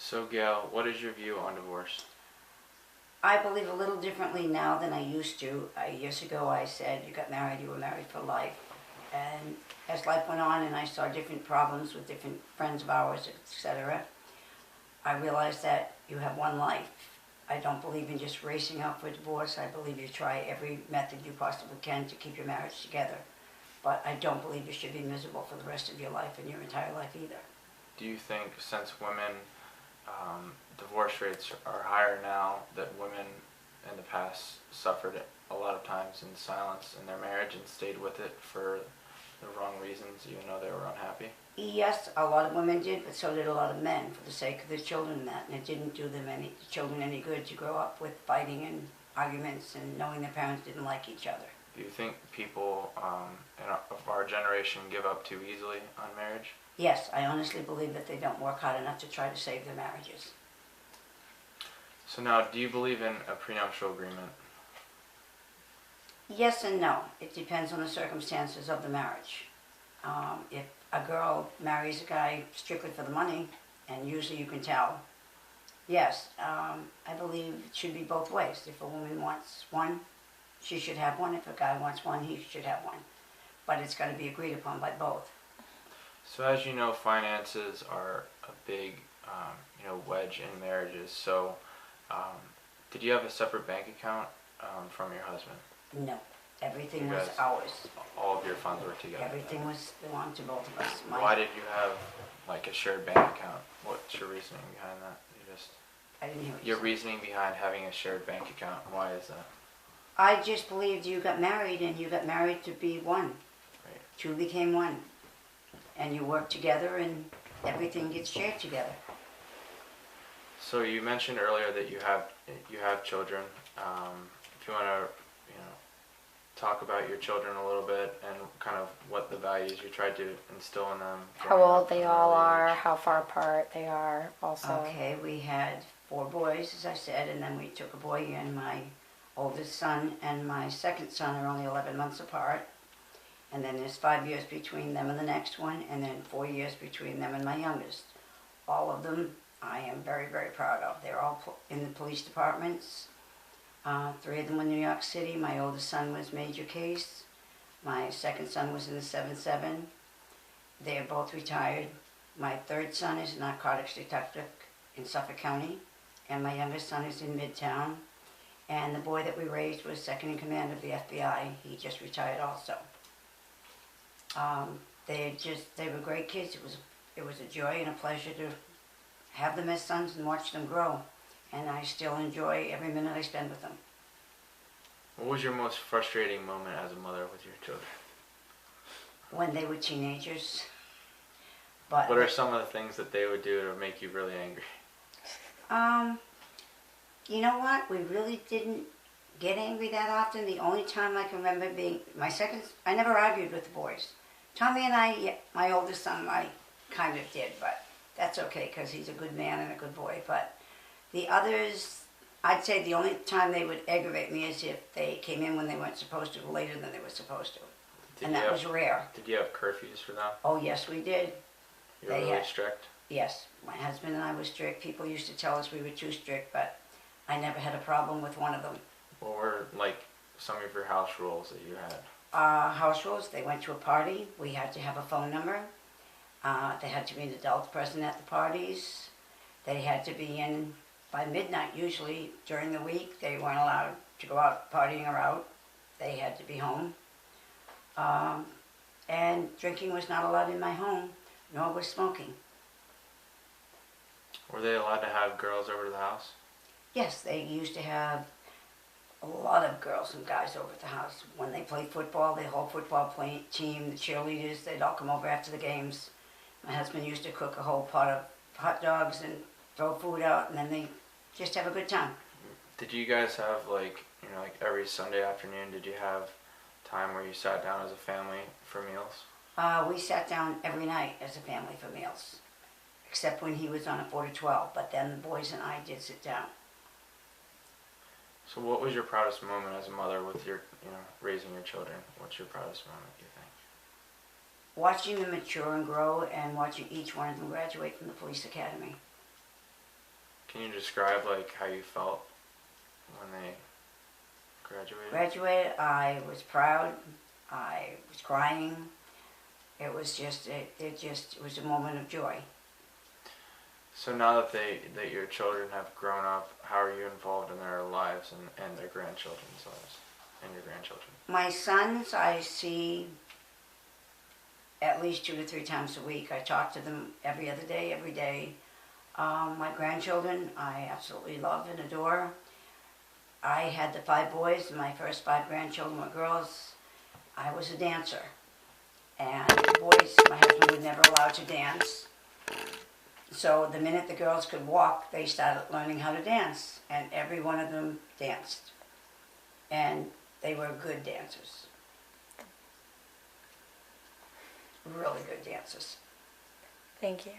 So Gail, what is your view on divorce? I believe a little differently now than I used to. Years ago I said you got married, you were married for life. And as life went on and I saw different problems with different friends of ours, etc., I realized that you have one life. I don't believe in just racing out for divorce. I believe you try every method you possibly can to keep your marriage together. But I don't believe you should be miserable for the rest of your life and your entire life either. Do you think since women divorce rates are higher now that women in the past suffered a lot of times in silence in their marriage and stayed with it for the wrong reasons even though they were unhappy? Yes, a lot of women did, but so did a lot of men for the sake of their children and that. And it didn't do them the children any good to grow up with fighting and arguments and knowing their parents didn't like each other. Do you think people of our generation give up too easily on marriage? Yes, I honestly believe that they don't work hard enough to try to save their marriages. So now, do you believe in a prenuptial agreement? Yes and no. It depends on the circumstances of the marriage. If a girl marries a guy strictly for the money, and usually you can tell, yes, I believe it should be both ways. If a woman wants one, she should have one. If a guy wants one, he should have one. But it's got to be agreed upon by both. So as you know, finances are a big wedge in marriages. So did you have a separate bank account from your husband? No. Everything You was guys- ours. All of your funds were together? Everything belonged to both of us. Why did you have like a shared bank account? What's your reasoning behind that? I didn't hear what you Your said. reasoning behind having a shared bank account, why is that? I just believed you got married and you got married to be one. Right. Two became one. And you work together and everything gets shared together. So you mentioned earlier that you have children. If you want to talk about your children a little bit and kind of what the values you tried to instill in them. How old they all are, how far apart they are also. Okay, we had 4 boys, as I said, and then we took a boy in. My oldest son and my second son are only 11 months apart. And then there's 5 years between them and the next one, and then 4 years between them and my youngest. All of them I am very, very proud of. They're all in the police departments. 3 of them were in New York City. My oldest son was major case. My second son was in the 7-7. They are both retired. My third son is a narcotics detective in Suffolk County, and my youngest son is in Midtown. And the boy that we raised was second in command of the FBI. He just retired also. They were great kids. It was a joy and a pleasure to have them as sons and watch them grow. And I still enjoy every minute I spend with them. What was your most frustrating moment as a mother with your children? When they were teenagers. But what are some of the things that they would do to make you really angry? You know what? We really didn't get angry that often. The only time I can remember being I never argued with the boys. Tommy and I, my oldest son, I kind of did, but that's okay because he's a good man and a good boy. But the others, I'd say the only time they would aggravate me is if they came in when they weren't supposed to, later than they were supposed to. And that was rare. Did you have curfews for them? Oh, yes, we did. You were really strict? Yes. My husband and I were strict. People used to tell us we were too strict, but I never had a problem with one of them. What were, like, some of your house rules that you had? House rules, they went to a party. We had to have a phone number. There had to be an adult present at the parties. They had to be in by midnight, usually during the week. They weren't allowed to go out partying or out. They had to be home. And drinking was not allowed in my home, nor was smoking. Were they allowed to have girls over to the house? Yes, they used to have a lot of girls and guys over at the house. When they played football, the whole football team, the cheerleaders, they'd all come over after the games. My husband used to cook a whole pot of hot dogs and throw food out, and then they just have a good time. Did you guys have, like every Sunday afternoon, did you have time where you sat down as a family for meals? We sat down every night as a family for meals, except when he was on a 4 to 12, but then the boys and I did sit down. So what was your proudest moment as a mother with your, raising your children? What's your proudest moment, do you think? Watching them mature and grow and watching each one of them graduate from the police academy. Can you describe like how you felt when they graduated? Graduated, I was proud. I was crying. It was just, it was a moment of joy. So now that your children have grown up, how are you involved in their lives and their grandchildren's lives and your grandchildren? My sons, I see at least 2 to 3 times a week. I talk to them every other day, every day. My grandchildren, I absolutely love and adore. I had the 5 boys, and my first 5 grandchildren were girls. I was a dancer. And the boys, my husband was never allowed to dance. So the minute the girls could walk, they started learning how to dance. And every one of them danced. And they were good dancers. Really good dancers. Thank you.